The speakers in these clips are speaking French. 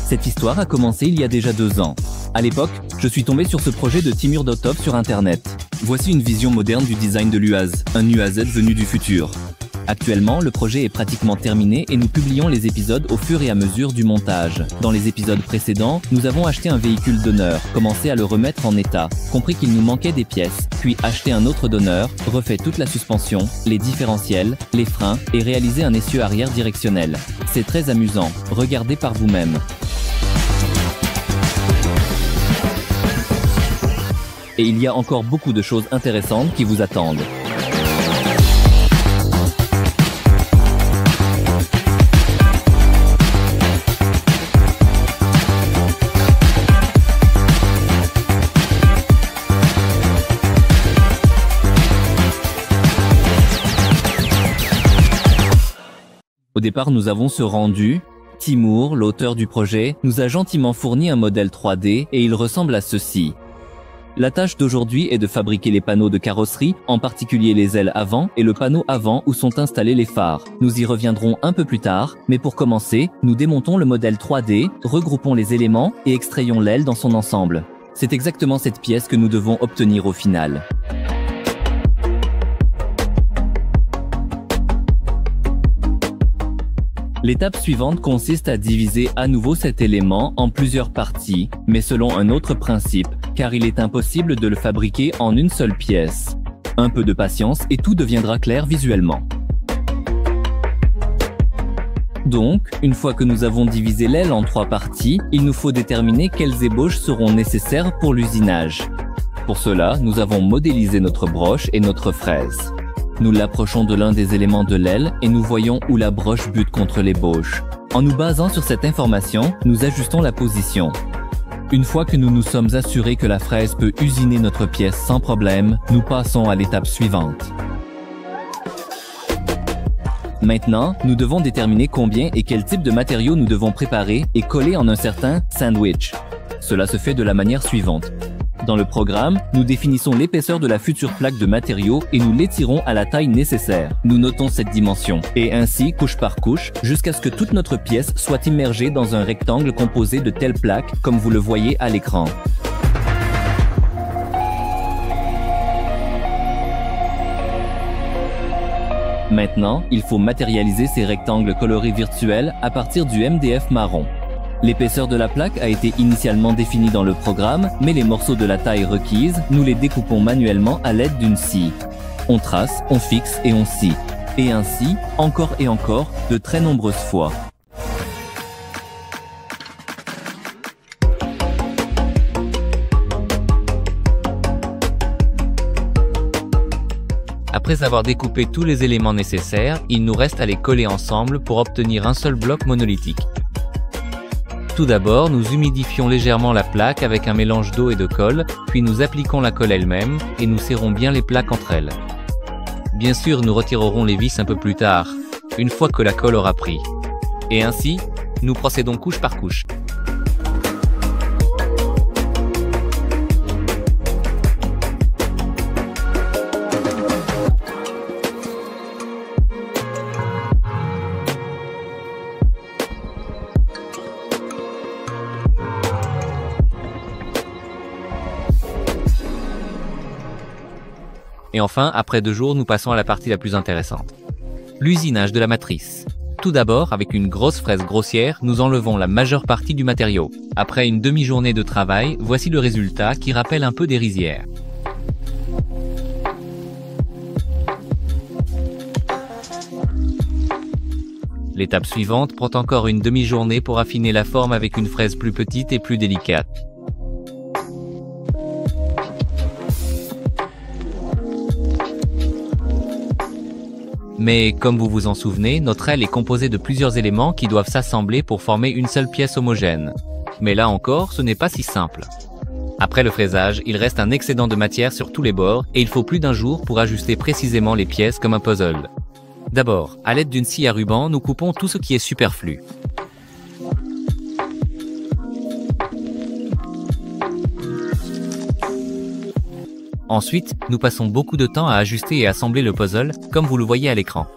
Cette histoire a commencé il y a déjà 2 ans. À l'époque, je suis tombé sur ce projet de Timur Dotov sur Internet. Voici une vision moderne du design de l'UAZ, un UAZ venu du futur. Actuellement, le projet est pratiquement terminé et nous publions les épisodes au fur et à mesure du montage. Dans les épisodes précédents, nous avons acheté un véhicule d'honneur, commencé à le remettre en état, compris qu'il nous manquait des pièces, puis acheté un autre d'honneur, refait toute la suspension, les différentiels, les freins et réalisé un essieu arrière directionnel. C'est très amusant, regardez par vous-même. Et il y a encore beaucoup de choses intéressantes qui vous attendent. Au départ, nous avons ce rendu. Timur, l'auteur du projet, nous a gentiment fourni un modèle 3D et il ressemble à ceci. La tâche d'aujourd'hui est de fabriquer les panneaux de carrosserie, en particulier les ailes avant et le panneau avant où sont installés les phares. Nous y reviendrons un peu plus tard, mais pour commencer, nous démontons le modèle 3D, regroupons les éléments et extrayons l'aile dans son ensemble. C'est exactement cette pièce que nous devons obtenir au final. L'étape suivante consiste à diviser à nouveau cet élément en plusieurs parties, mais selon un autre principe, car il est impossible de le fabriquer en une seule pièce. Un peu de patience et tout deviendra clair visuellement. Donc, une fois que nous avons divisé l'aile en 3 parties, il nous faut déterminer quelles ébauches seront nécessaires pour l'usinage. Pour cela, nous avons modélisé notre broche et notre fraise. Nous l'approchons de l'un des éléments de l'aile et nous voyons où la broche bute contre l'ébauche. En nous basant sur cette information, nous ajustons la position. Une fois que nous nous sommes assurés que la fraise peut usiner notre pièce sans problème, nous passons à l'étape suivante. Maintenant, nous devons déterminer combien et quel type de matériaux nous devons préparer et coller en un certain sandwich. Cela se fait de la manière suivante. Dans le programme, nous définissons l'épaisseur de la future plaque de matériaux et nous l'étirons à la taille nécessaire. Nous notons cette dimension, et ainsi, couche par couche, jusqu'à ce que toute notre pièce soit immergée dans un rectangle composé de telles plaques, comme vous le voyez à l'écran. Maintenant, il faut matérialiser ces rectangles colorés virtuels à partir du MDF marron. L'épaisseur de la plaque a été initialement définie dans le programme, mais les morceaux de la taille requise, nous les découpons manuellement à l'aide d'une scie. On trace, on fixe et on scie. Et ainsi, encore et encore, de très nombreuses fois. Après avoir découpé tous les éléments nécessaires, il nous reste à les coller ensemble pour obtenir un seul bloc monolithique. Tout d'abord, nous humidifions légèrement la plaque avec un mélange d'eau et de colle, puis nous appliquons la colle elle-même et nous serrons bien les plaques entre elles. Bien sûr, nous retirerons les vis un peu plus tard, une fois que la colle aura pris. Et ainsi, nous procédons couche par couche. Et enfin, après 2 jours, nous passons à la partie la plus intéressante. L'usinage de la matrice. Tout d'abord, avec une grosse fraise grossière, nous enlevons la majeure partie du matériau. Après une demi-journée de travail, voici le résultat qui rappelle un peu des rizières. L'étape suivante prend encore une demi-journée pour affiner la forme avec une fraise plus petite et plus délicate. Mais comme vous vous en souvenez, notre aile est composée de plusieurs éléments qui doivent s'assembler pour former une seule pièce homogène. Mais là encore, ce n'est pas si simple. Après le fraisage, il reste un excédent de matière sur tous les bords et il faut plus d'1 jour pour ajuster précisément les pièces comme un puzzle. D'abord, à l'aide d'une scie à ruban, nous coupons tout ce qui est superflu. Ensuite, nous passons beaucoup de temps à ajuster et assembler le puzzle, comme vous le voyez à l'écran.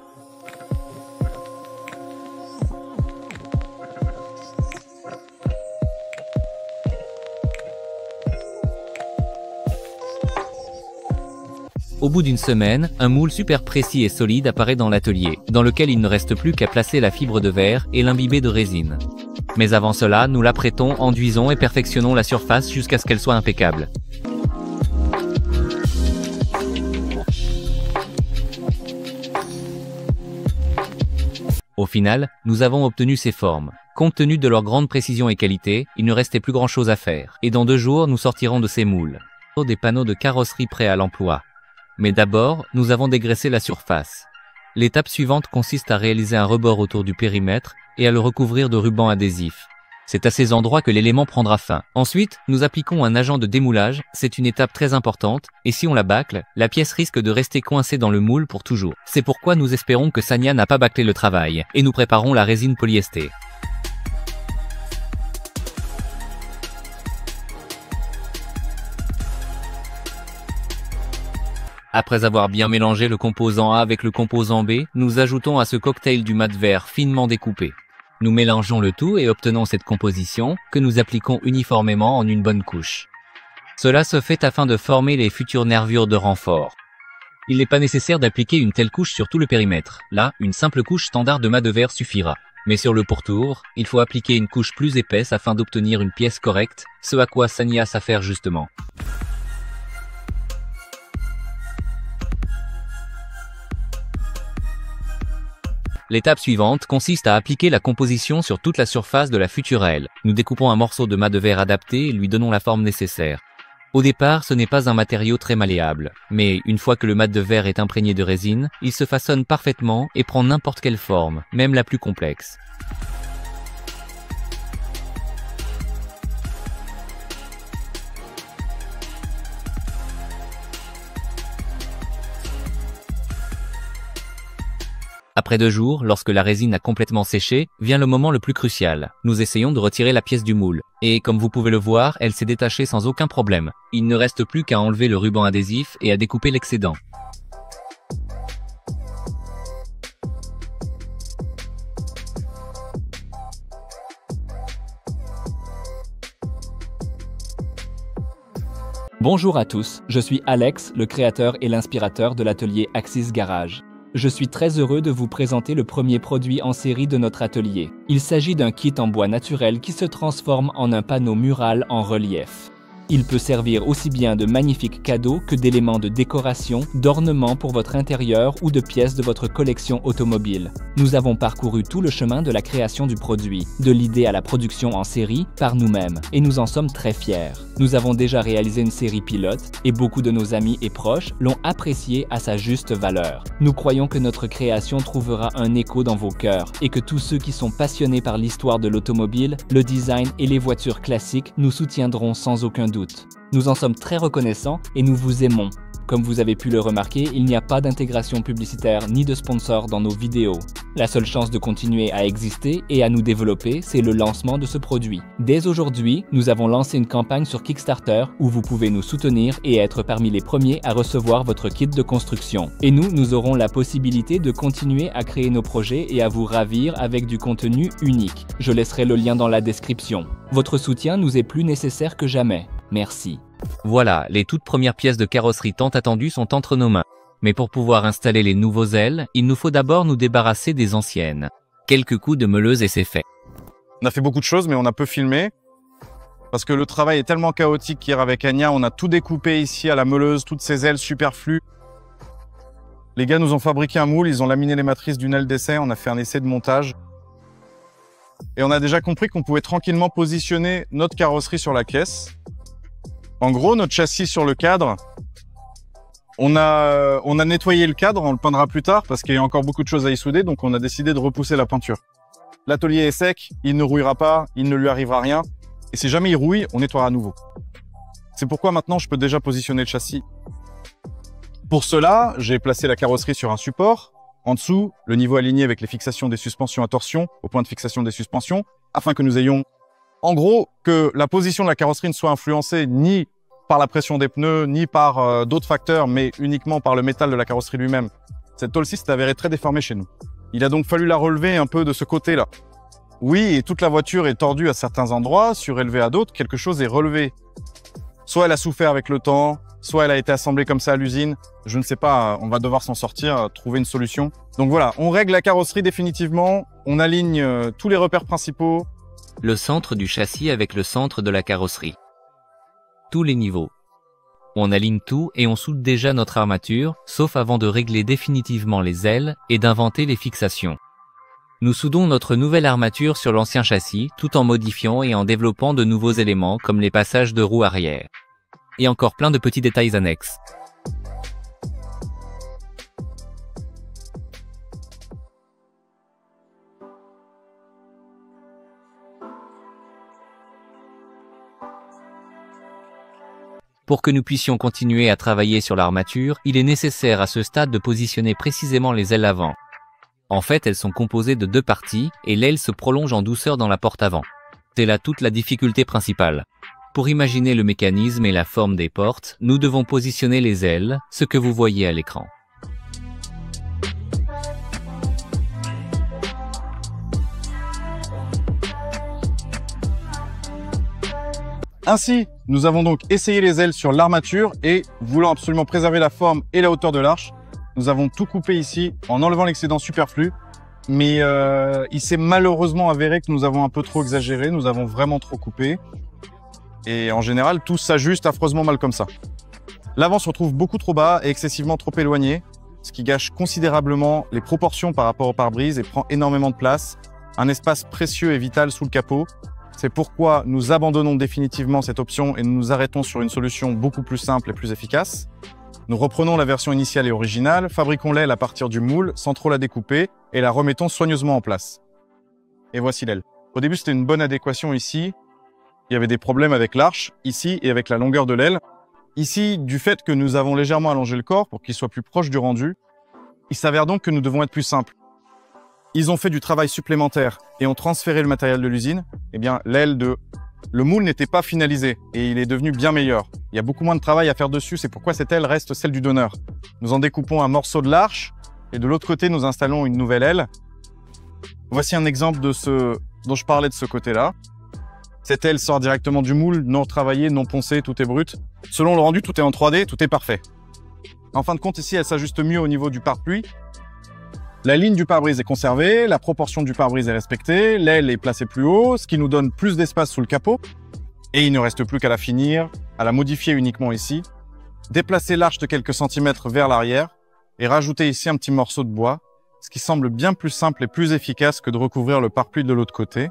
Au bout d'une semaine, un moule super précis et solide apparaît dans l'atelier, dans lequel il ne reste plus qu'à placer la fibre de verre et l'imbiber de résine. Mais avant cela, nous l'apprêtons, enduisons et perfectionnons la surface jusqu'à ce qu'elle soit impeccable. Au final, nous avons obtenu ces formes. Compte tenu de leur grande précision et qualité, il ne restait plus grand chose à faire. Et dans 2 jours, nous sortirons de ces moules. Des panneaux de carrosserie prêts à l'emploi. Mais d'abord, nous avons dégraissé la surface. L'étape suivante consiste à réaliser un rebord autour du périmètre et à le recouvrir de ruban adhésif. C'est à ces endroits que l'élément prendra fin. Ensuite, nous appliquons un agent de démoulage, c'est une étape très importante, et si on la bâcle, la pièce risque de rester coincée dans le moule pour toujours. C'est pourquoi nous espérons que Sania n'a pas bâclé le travail, et nous préparons la résine polyester. Après avoir bien mélangé le composant A avec le composant B, nous ajoutons à ce cocktail du mat vert finement découpé. Nous mélangeons le tout et obtenons cette composition que nous appliquons uniformément en une bonne couche. Cela se fait afin de former les futures nervures de renfort. Il n'est pas nécessaire d'appliquer une telle couche sur tout le périmètre. Là, une simple couche standard de mat de verre suffira. Mais sur le pourtour, il faut appliquer une couche plus épaisse afin d'obtenir une pièce correcte, ce à quoi Sania s'affaire justement. L'étape suivante consiste à appliquer la composition sur toute la surface de la future aile. Nous découpons un morceau de mat de verre adapté et lui donnons la forme nécessaire. Au départ, ce n'est pas un matériau très malléable, mais une fois que le mat de verre est imprégné de résine, il se façonne parfaitement et prend n'importe quelle forme, même la plus complexe. Après 2 jours, lorsque la résine a complètement séché, vient le moment le plus crucial. Nous essayons de retirer la pièce du moule. Et comme vous pouvez le voir, elle s'est détachée sans aucun problème. Il ne reste plus qu'à enlever le ruban adhésif et à découper l'excédent. Bonjour à tous, je suis Alex, le créateur et l'inspirateur de l'atelier Axis Garage. Je suis très heureux de vous présenter le premier produit en série de notre atelier. Il s'agit d'un kit en bois naturel qui se transforme en un panneau mural en relief. Il peut servir aussi bien de magnifiques cadeaux que d'éléments de décoration, d'ornement pour votre intérieur ou de pièces de votre collection automobile. Nous avons parcouru tout le chemin de la création du produit, de l'idée à la production en série, par nous-mêmes, et nous en sommes très fiers. Nous avons déjà réalisé une série pilote et beaucoup de nos amis et proches l'ont apprécié à sa juste valeur. Nous croyons que notre création trouvera un écho dans vos cœurs et que tous ceux qui sont passionnés par l'histoire de l'automobile, le design et les voitures classiques nous soutiendront sans aucun doute. Nous en sommes très reconnaissants et nous vous aimons. Comme vous avez pu le remarquer, il n'y a pas d'intégration publicitaire ni de sponsor dans nos vidéos. La seule chance de continuer à exister et à nous développer, c'est le lancement de ce produit. Dès aujourd'hui, nous avons lancé une campagne sur Kickstarter où vous pouvez nous soutenir et être parmi les premiers à recevoir votre kit de construction. Et nous aurons la possibilité de continuer à créer nos projets et à vous ravir avec du contenu unique. Je laisserai le lien dans la description. Votre soutien nous est plus nécessaire que jamais. Merci. Voilà, les toutes premières pièces de carrosserie tant attendues sont entre nos mains. Mais pour pouvoir installer les nouveaux ailes, il nous faut d'abord nous débarrasser des anciennes. Quelques coups de meuleuse et c'est fait. On a fait beaucoup de choses, mais on a peu filmé. Parce que le travail est tellement chaotique qu'hier avec Anya, on a tout découpé ici à la meuleuse, toutes ces ailes superflues. Les gars nous ont fabriqué un moule, ils ont laminé les matrices d'une aile d'essai, on a fait un essai de montage. Et on a déjà compris qu'on pouvait tranquillement positionner notre carrosserie sur la caisse. En gros, notre châssis sur le cadre, on a nettoyé le cadre, on le peindra plus tard parce qu'il y a encore beaucoup de choses à y souder, donc on a décidé de repousser la peinture. L'atelier est sec, il ne rouillera pas, il ne lui arrivera rien. Et si jamais il rouille, on nettoiera à nouveau. C'est pourquoi maintenant je peux déjà positionner le châssis. Pour cela, j'ai placé la carrosserie sur un support. En dessous, le niveau aligné avec les fixations des suspensions à torsion, au point de fixation des suspensions, afin que nous ayons, en gros, que la position de la carrosserie ne soit influencée ni par la pression des pneus, ni par d'autres facteurs, mais uniquement par le métal de la carrosserie lui-même. Cette tôle-ci s'est avérée très déformée chez nous. Il a donc fallu la relever un peu de ce côté-là. Oui, et toute la voiture est tordue à certains endroits, surélevée à d'autres, quelque chose est relevé. Soit elle a souffert avec le temps, soit elle a été assemblée comme ça à l'usine. Je ne sais pas, on va devoir s'en sortir, trouver une solution. Donc voilà, on règle la carrosserie définitivement, on aligne tous les repères principaux. Le centre du châssis avec le centre de la carrosserie. Tous les niveaux. On aligne tout et on soude déjà notre armature, sauf avant de régler définitivement les ailes et d'inventer les fixations. Nous soudons notre nouvelle armature sur l'ancien châssis, tout en modifiant et en développant de nouveaux éléments comme les passages de roues arrière. Et encore plein de petits détails annexes. Pour que nous puissions continuer à travailler sur l'armature, il est nécessaire à ce stade de positionner précisément les ailes avant. En fait, elles sont composées de 2 parties, et l'aile se prolonge en douceur dans la porte avant. C'est là toute la difficulté principale. Pour imaginer le mécanisme et la forme des portes, nous devons positionner les ailes, ce que vous voyez à l'écran. Ainsi, nous avons donc essayé les ailes sur l'armature et, voulant absolument préserver la forme et la hauteur de l'arche, nous avons tout coupé ici en enlevant l'excédent superflu. Mais il s'est malheureusement avéré que nous avons un peu trop exagéré, nous avons vraiment trop coupé. Et en général, tout s'ajuste affreusement mal comme ça. L'avant se retrouve beaucoup trop bas et excessivement trop éloigné, ce qui gâche considérablement les proportions par rapport au pare-brise et prend énormément de place, un espace précieux et vital sous le capot. C'est pourquoi nous abandonnons définitivement cette option et nous nous arrêtons sur une solution beaucoup plus simple et plus efficace. Nous reprenons la version initiale et originale, fabriquons l'aile à partir du moule sans trop la découper et la remettons soigneusement en place. Et voici l'aile. Au début, c'était une bonne adéquation ici. Il y avait des problèmes avec l'arche, ici, et avec la longueur de l'aile. Ici, du fait que nous avons légèrement allongé le corps pour qu'il soit plus proche du rendu, il s'avère donc que nous devons être plus simples. Ils ont fait du travail supplémentaire et ont transféré le matériel de l'usine. Eh bien, le moule n'était pas finalisé et il est devenu bien meilleur. Il y a beaucoup moins de travail à faire dessus, c'est pourquoi cette aile reste celle du donneur. Nous en découpons un morceau de l'arche et de l'autre côté, nous installons une nouvelle aile. Voici un exemple de ce dont je parlais de ce côté-là. Cette aile sort directement du moule, non travaillée, non poncée, tout est brut. Selon le rendu, tout est en 3D, tout est parfait. En fin de compte, ici, elle s'ajuste mieux au niveau du pare-pluie. La ligne du pare-brise est conservée, la proportion du pare-brise est respectée, l'aile est placée plus haut, ce qui nous donne plus d'espace sous le capot. Et il ne reste plus qu'à la finir, à la modifier uniquement ici, déplacer l'arche de quelques centimètres vers l'arrière et rajouter ici un petit morceau de bois, ce qui semble bien plus simple et plus efficace que de recouvrir le pare-pluie de l'autre côté.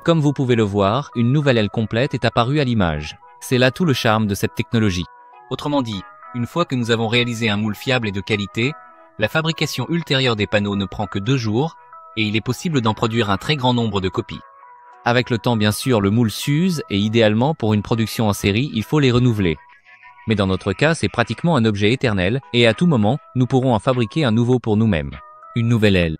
Comme vous pouvez le voir, une nouvelle aile complète est apparue à l'image. C'est là tout le charme de cette technologie. Autrement dit, une fois que nous avons réalisé un moule fiable et de qualité, la fabrication ultérieure des panneaux ne prend que 2 jours et il est possible d'en produire un très grand nombre de copies. Avec le temps, bien sûr, le moule s'use et idéalement, pour une production en série, il faut les renouveler. Mais dans notre cas, c'est pratiquement un objet éternel et à tout moment, nous pourrons en fabriquer un nouveau pour nous-mêmes. Une nouvelle aile.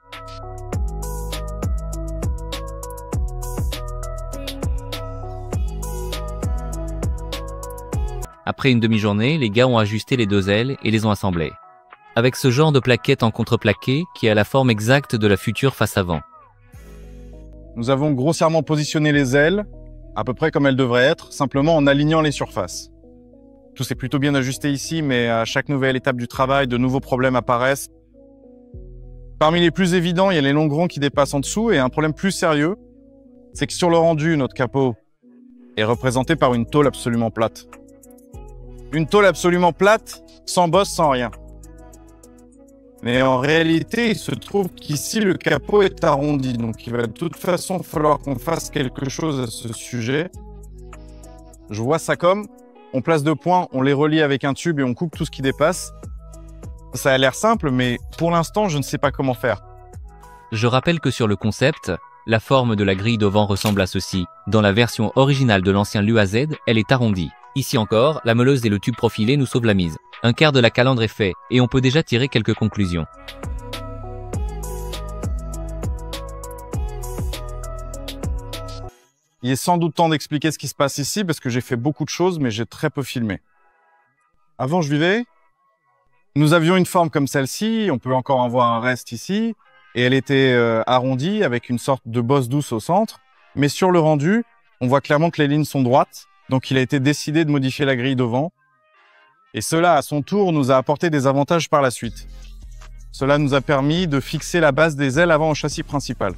Après une demi-journée, les gars ont ajusté les 2 ailes et les ont assemblées. Avec ce genre de plaquette en contreplaqué qui a la forme exacte de la future face avant. Nous avons grossièrement positionné les ailes, à peu près comme elles devraient être, simplement en alignant les surfaces. Tout s'est plutôt bien ajusté ici, mais à chaque nouvelle étape du travail, de nouveaux problèmes apparaissent. Parmi les plus évidents, il y a les longerons qui dépassent en dessous, et un problème plus sérieux, c'est que sur le rendu, notre capot est représenté par une tôle absolument plate. Une tôle absolument plate, sans bosse, sans rien. Mais en réalité, il se trouve qu'ici, le capot est arrondi. Donc, il va de toute façon falloir qu'on fasse quelque chose à ce sujet. Je vois ça comme, on place 2 points, on les relie avec un tube et on coupe tout ce qui dépasse. Ça a l'air simple, mais pour l'instant, je ne sais pas comment faire. Je rappelle que sur le concept, la forme de la grille d'auvent ressemble à ceci. Dans la version originale de l'ancien LuaZ, elle est arrondie. Ici encore, la meuleuse et le tube profilé nous sauvent la mise. Un quart de la calandre est fait, et on peut déjà tirer quelques conclusions. Il est sans doute temps d'expliquer ce qui se passe ici, parce que j'ai fait beaucoup de choses, mais j'ai très peu filmé. Avant, je vivais. Nous avions une forme comme celle-ci, on peut encore en voir un reste ici, et elle était arrondie, avec une sorte de bosse douce au centre. Mais sur le rendu, on voit clairement que les lignes sont droites, donc il a été décidé de modifier la grille d'auvent. Et cela, à son tour, nous a apporté des avantages par la suite. Cela nous a permis de fixer la base des ailes avant au châssis principal.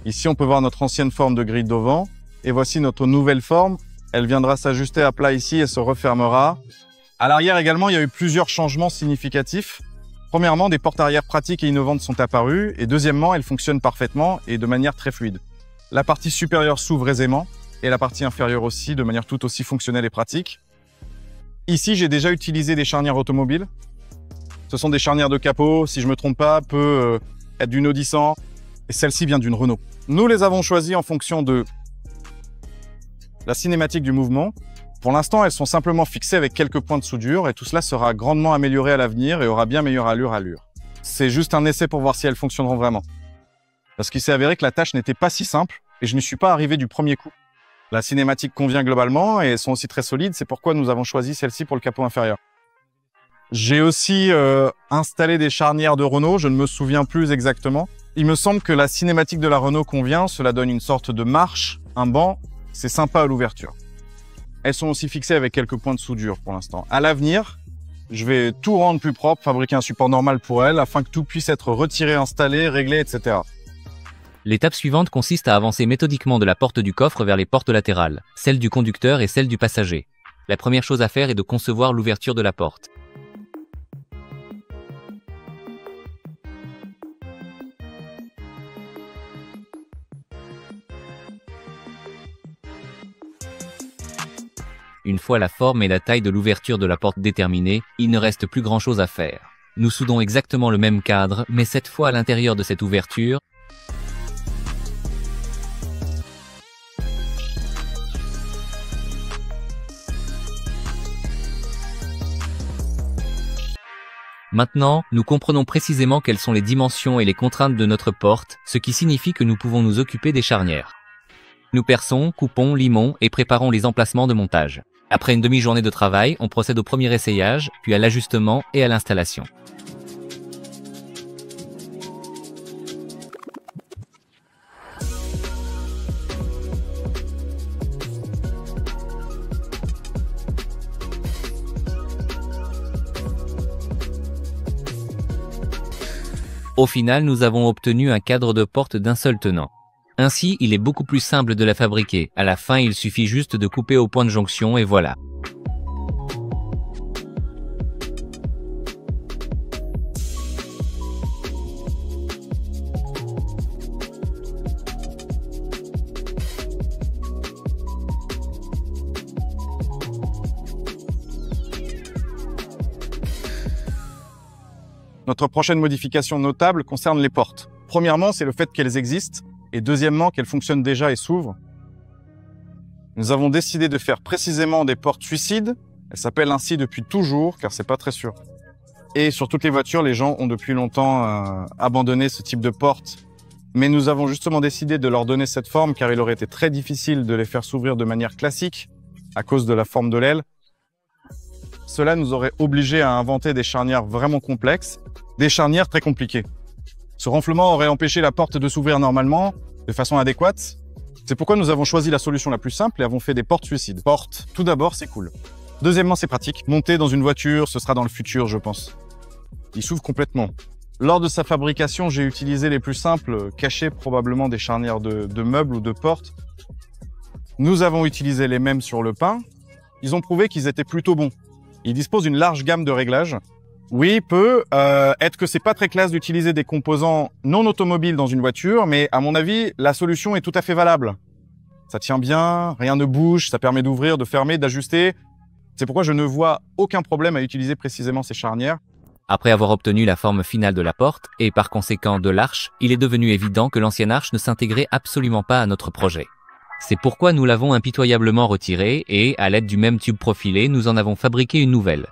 Ici, on peut voir notre ancienne forme de grille d'auvent. Et voici notre nouvelle forme. Elle viendra s'ajuster à plat ici et se refermera. À l'arrière également, il y a eu plusieurs changements significatifs. Premièrement, des portes arrière pratiques et innovantes sont apparues. Et deuxièmement, elles fonctionnent parfaitement et de manière très fluide. La partie supérieure s'ouvre aisément et la partie inférieure aussi, de manière tout aussi fonctionnelle et pratique. Ici, j'ai déjà utilisé des charnières automobiles. Ce sont des charnières de capot, si je ne me trompe pas, peut être d'une Audi 100 et celle-ci vient d'une Renault. Nous les avons choisies en fonction de la cinématique du mouvement. Pour l'instant, elles sont simplement fixées avec quelques points de soudure et tout cela sera grandement amélioré à l'avenir et aura bien meilleure allure. C'est juste un essai pour voir si elles fonctionneront vraiment. Parce qu'il s'est avéré que la tâche n'était pas si simple et je n'y suis pas arrivé du premier coup. La cinématique convient globalement et elles sont aussi très solides, c'est pourquoi nous avons choisi celle-ci pour le capot inférieur. J'ai aussi installé des charnières de Renault, je ne me souviens plus exactement. Il me semble que la cinématique de la Renault convient, cela donne une sorte de marche, un banc, c'est sympa à l'ouverture. Elles sont aussi fixées avec quelques points de soudure pour l'instant. À l'avenir, je vais tout rendre plus propre, fabriquer un support normal pour elles afin que tout puisse être retiré, installé, réglé, etc. L'étape suivante consiste à avancer méthodiquement de la porte du coffre vers les portes latérales, celle du conducteur et celle du passager. La première chose à faire est de concevoir l'ouverture de la porte. Une fois la forme et la taille de l'ouverture de la porte déterminées, il ne reste plus grand-chose à faire. Nous soudons exactement le même cadre, mais cette fois à l'intérieur de cette ouverture, maintenant, nous comprenons précisément quelles sont les dimensions et les contraintes de notre porte, ce qui signifie que nous pouvons nous occuper des charnières. Nous perçons, coupons, limons et préparons les emplacements de montage. Après une demi-journée de travail, on procède au premier essayage, puis à l'ajustement et à l'installation. Au final, nous avons obtenu un cadre de porte d'un seul tenant. Ainsi, il est beaucoup plus simple de la fabriquer. À la fin, il suffit juste de couper au point de jonction et voilà. Notre prochaine modification notable concerne les portes. Premièrement, c'est le fait qu'elles existent. Et deuxièmement, qu'elles fonctionnent déjà et s'ouvrent. Nous avons décidé de faire précisément des portes suicides. Elles s'appellent ainsi depuis toujours, car c'est pas très sûr. Et sur toutes les voitures, les gens ont depuis longtemps abandonné ce type de porte. Mais nous avons justement décidé de leur donner cette forme, car il aurait été très difficile de les faire s'ouvrir de manière classique, à cause de la forme de l'aile. Cela nous aurait obligés à inventer des charnières vraiment complexes, des charnières très compliquées. Ce renflement aurait empêché la porte de s'ouvrir normalement, de façon adéquate. C'est pourquoi nous avons choisi la solution la plus simple et avons fait des portes suicides. Porte, tout d'abord, c'est cool. Deuxièmement, c'est pratique. Monter dans une voiture, ce sera dans le futur, je pense. Il s'ouvre complètement. Lors de sa fabrication, j'ai utilisé les plus simples, cachés probablement des charnières de meubles ou de portes. Nous avons utilisé les mêmes sur le pain. Ils ont prouvé qu'ils étaient plutôt bons. Ils disposent d'une large gamme de réglages. Oui, peut être que c'est pas très classe d'utiliser des composants non automobiles dans une voiture, mais à mon avis, la solution est tout à fait valable. Ça tient bien, rien ne bouge, ça permet d'ouvrir, de fermer, d'ajuster. C'est pourquoi je ne vois aucun problème à utiliser précisément ces charnières. Après avoir obtenu la forme finale de la porte, et par conséquent de l'arche, il est devenu évident que l'ancienne arche ne s'intégrait absolument pas à notre projet. C'est pourquoi nous l'avons impitoyablement retirée et, à l'aide du même tube profilé, nous en avons fabriqué une nouvelle.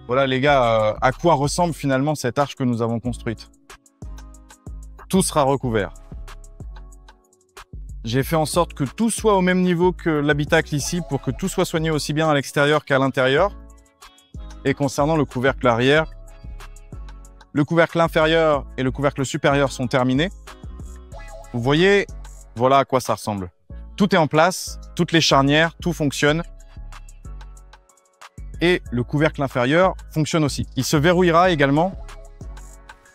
Voilà les gars, à quoi ressemble finalement cette arche que nous avons construite. Tout sera recouvert. J'ai fait en sorte que tout soit au même niveau que l'habitacle ici pour que tout soit soigné aussi bien à l'extérieur qu'à l'intérieur. Et concernant le couvercle arrière, le couvercle inférieur et le couvercle supérieur sont terminés. Vous voyez, voilà à quoi ça ressemble. Tout est en place, toutes les charnières, tout fonctionne. Et le couvercle inférieur fonctionne aussi. Il se verrouillera également.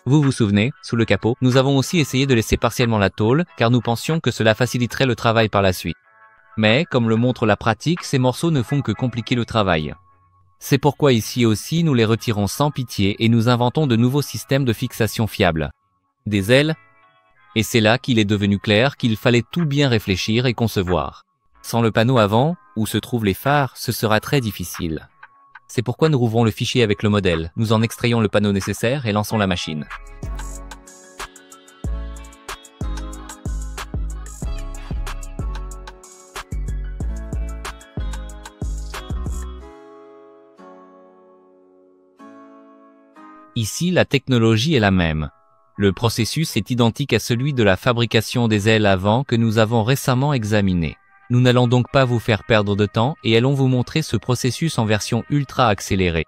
Vous vous souvenez, sous le capot, nous avons aussi essayé de laisser partiellement la tôle, car nous pensions que cela faciliterait le travail par la suite. Mais, comme le montre la pratique, ces morceaux ne font que compliquer le travail. C'est pourquoi ici aussi nous les retirons sans pitié et nous inventons de nouveaux systèmes de fixation fiables. Des ailes. Et c'est là qu'il est devenu clair qu'il fallait tout bien réfléchir et concevoir. Sans le panneau avant, où se trouvent les phares, ce sera très difficile. C'est pourquoi nous rouvrons le fichier avec le modèle, nous en extrayons le panneau nécessaire et lançons la machine. Ici, la technologie est la même. Le processus est identique à celui de la fabrication des ailes avant que nous avons récemment examiné. Nous n'allons donc pas vous faire perdre de temps et allons vous montrer ce processus en version ultra accélérée.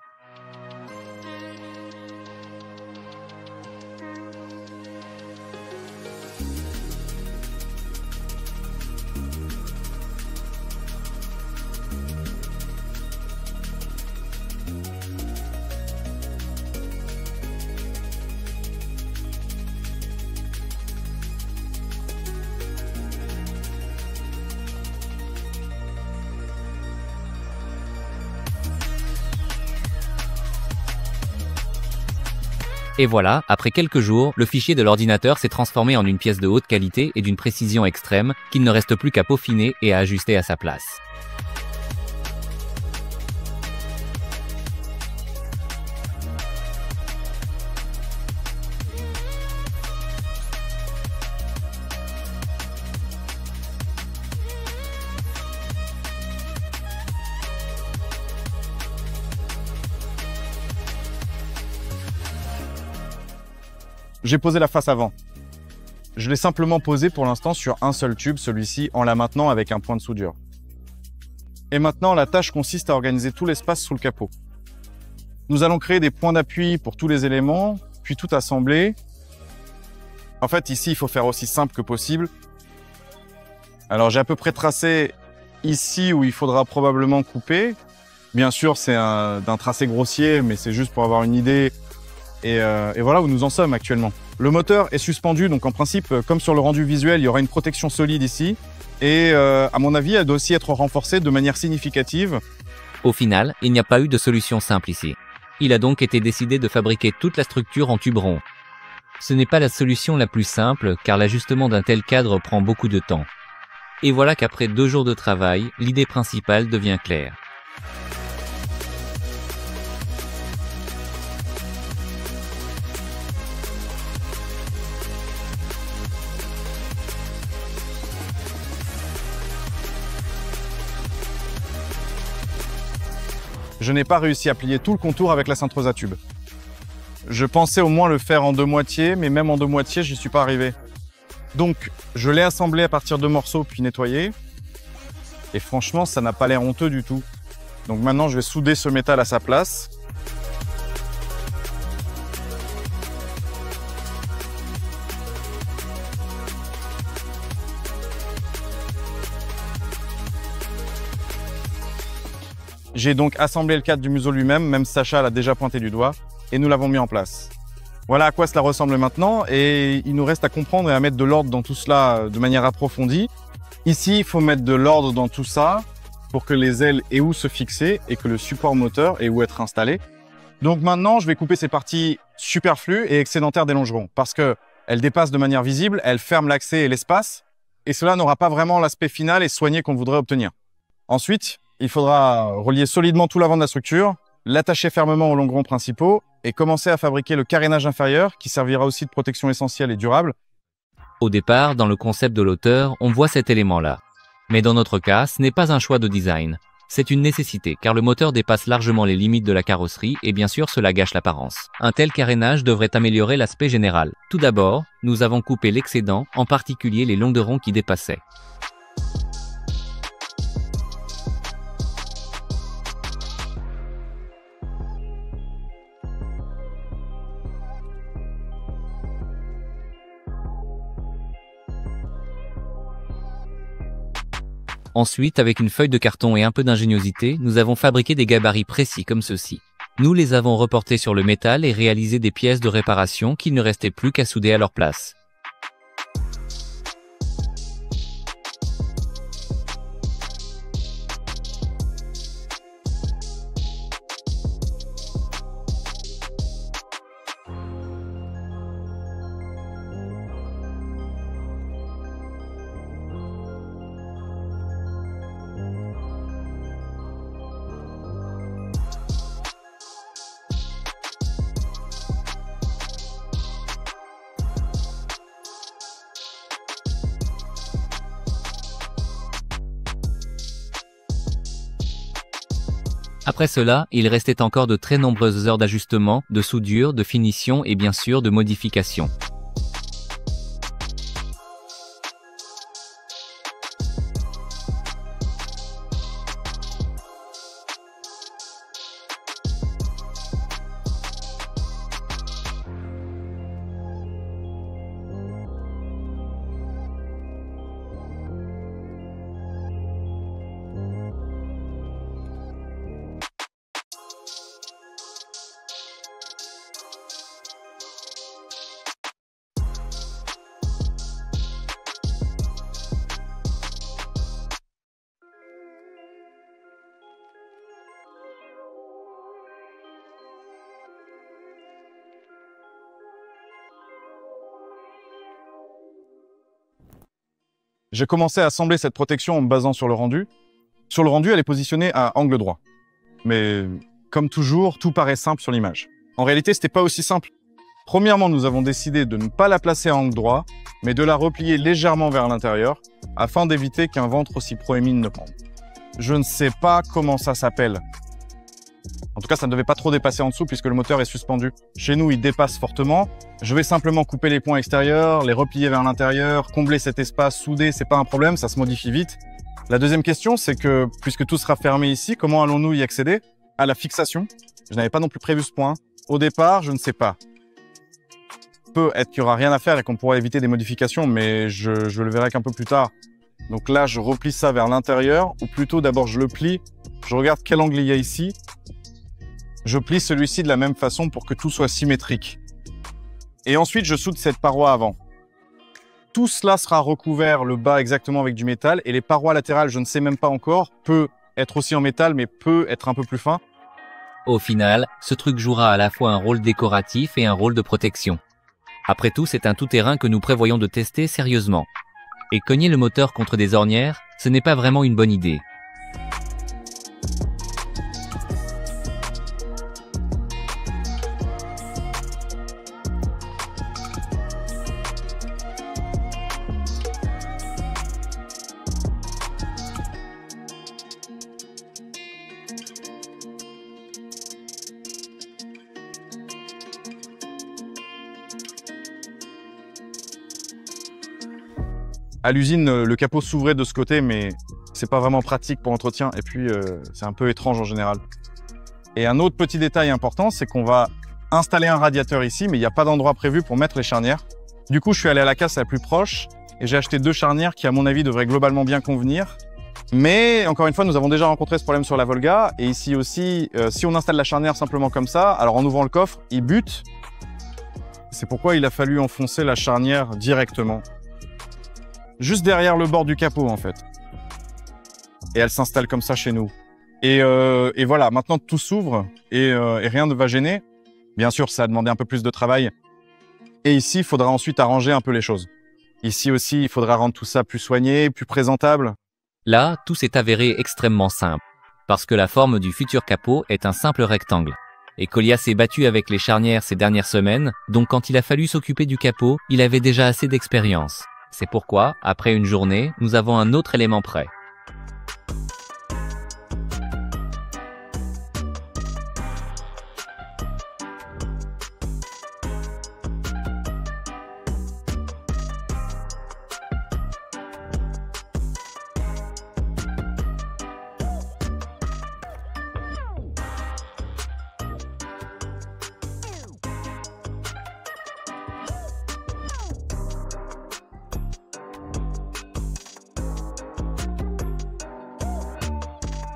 Et voilà, après quelques jours, le fichier de l'ordinateur s'est transformé en une pièce de haute qualité et d'une précision extrême qu'il ne reste plus qu'à peaufiner et à ajuster à sa place. J'ai posé la face avant. Je l'ai simplement posé pour l'instant sur un seul tube, celui-ci, en la maintenant avec un point de soudure. Et maintenant, la tâche consiste à organiser tout l'espace sous le capot. Nous allons créer des points d'appui pour tous les éléments, puis tout assembler. En fait, ici, il faut faire aussi simple que possible. Alors, j'ai à peu près tracé ici où il faudra probablement couper. Bien sûr, c'est d'un tracé grossier, mais c'est juste pour avoir une idée. Et voilà où nous en sommes actuellement. Le moteur est suspendu, donc en principe, comme sur le rendu visuel, il y aura une protection solide ici. Et à mon avis, elle doit aussi être renforcée de manière significative. Au final, il n'y a pas eu de solution simple ici. Il a donc été décidé de fabriquer toute la structure en tube rond. Ce n'est pas la solution la plus simple, car l'ajustement d'un tel cadre prend beaucoup de temps. Et voilà qu'après 2 jours de travail, l'idée principale devient claire. Je n'ai pas réussi à plier tout le contour avec la cintreuse à tube. Je pensais au moins le faire en 2 moitiés, mais même en 2 moitiés, j'y suis pas arrivé. Donc, je l'ai assemblé à partir de morceaux puis nettoyé. Et franchement, ça n'a pas l'air honteux du tout. Donc maintenant, je vais souder ce métal à sa place. J'ai donc assemblé le cadre du museau lui-même, même Sacha l'a déjà pointé du doigt, et nous l'avons mis en place. Voilà à quoi cela ressemble maintenant, et il nous reste à comprendre et à mettre de l'ordre dans tout cela de manière approfondie. Ici, il faut mettre de l'ordre dans tout ça, pour que les ailes aient où se fixer, et que le support moteur ait où être installé. Donc maintenant, je vais couper ces parties superflues et excédentaires des longerons, parce qu'elles dépassent de manière visible, elles ferment l'accès et l'espace, et cela n'aura pas vraiment l'aspect final et soigné qu'on voudrait obtenir. Ensuite, il faudra relier solidement tout l'avant de la structure, l'attacher fermement aux longerons principaux et commencer à fabriquer le carénage inférieur qui servira aussi de protection essentielle et durable. Au départ, dans le concept de l'auteur, on voit cet élément-là. Mais dans notre cas, ce n'est pas un choix de design. C'est une nécessité, car le moteur dépasse largement les limites de la carrosserie et bien sûr cela gâche l'apparence. Un tel carénage devrait améliorer l'aspect général. Tout d'abord, nous avons coupé l'excédent, en particulier les longerons qui dépassaient. Ensuite, avec une feuille de carton et un peu d'ingéniosité, nous avons fabriqué des gabarits précis comme ceci. Nous les avons reportés sur le métal et réalisé des pièces de réparation qu'il ne restait plus qu'à souder à leur place. Après cela, il restait encore de très nombreuses heures d'ajustement, de soudure, de finition et bien sûr de modification. J'ai commencé à assembler cette protection en me basant sur le rendu. Sur le rendu, elle est positionnée à angle droit. Mais comme toujours, tout paraît simple sur l'image. En réalité, c'était pas aussi simple. Premièrement, nous avons décidé de ne pas la placer à angle droit, mais de la replier légèrement vers l'intérieur, afin d'éviter qu'un ventre aussi proémine ne pende. Je ne sais pas comment ça s'appelle. En tout cas, ça ne devait pas trop dépasser en dessous puisque le moteur est suspendu. Chez nous, il dépasse fortement. Je vais simplement couper les points extérieurs, les replier vers l'intérieur, combler cet espace, souder, c'est pas un problème, ça se modifie vite. La deuxième question, c'est que, puisque tout sera fermé ici, comment allons-nous y accéder? À la fixation. Je n'avais pas non plus prévu ce point. Au départ, je ne sais pas. Peut-être qu'il n'y aura rien à faire et qu'on pourra éviter des modifications, mais je le verrai qu'un peu plus tard. Donc là, je replie ça vers l'intérieur, ou plutôt d'abord je le plie, je regarde quel angle il y a ici. Je plie celui-ci de la même façon pour que tout soit symétrique. Et ensuite, je soude cette paroi avant. Tout cela sera recouvert, le bas exactement avec du métal, et les parois latérales, je ne sais même pas encore, peut être aussi en métal, mais peut être un peu plus fin. Au final, ce truc jouera à la fois un rôle décoratif et un rôle de protection. Après tout, c'est un tout-terrain que nous prévoyons de tester sérieusement. Et cogner le moteur contre des ornières, ce n'est pas vraiment une bonne idée. À l'usine, le capot s'ouvrait de ce côté, mais c'est pas vraiment pratique pour l'entretien. Et puis, c'est un peu étrange en général. Et un autre petit détail important, c'est qu'on va installer un radiateur ici, mais il n'y a pas d'endroit prévu pour mettre les charnières. Du coup, je suis allé à la casse la plus proche et j'ai acheté 2 charnières qui, à mon avis, devraient globalement bien convenir. Mais encore une fois, nous avons déjà rencontré ce problème sur la Volga. Et ici aussi, si on installe la charnière simplement comme ça, alors en ouvrant le coffre, il bute. C'est pourquoi il a fallu enfoncer la charnière directement. Juste derrière le bord du capot, en fait. Et elle s'installe comme ça chez nous. Et voilà, maintenant tout s'ouvre et rien ne va gêner. Bien sûr, ça a demandé un peu plus de travail. Et ici, il faudra ensuite arranger un peu les choses. Ici aussi, il faudra rendre tout ça plus soigné, plus présentable. Là, tout s'est avéré extrêmement simple, parce que la forme du futur capot est un simple rectangle. Et Colia s'est battu avec les charnières ces dernières semaines, donc quand il a fallu s'occuper du capot, il avait déjà assez d'expérience. C'est pourquoi, après une journée, nous avons un autre élément prêt.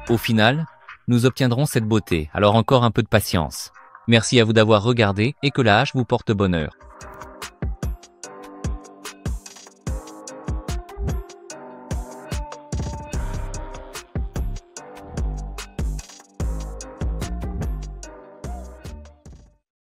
Au final, nous obtiendrons cette beauté, alors encore un peu de patience. Merci à vous d'avoir regardé et que la hache vous porte bonheur.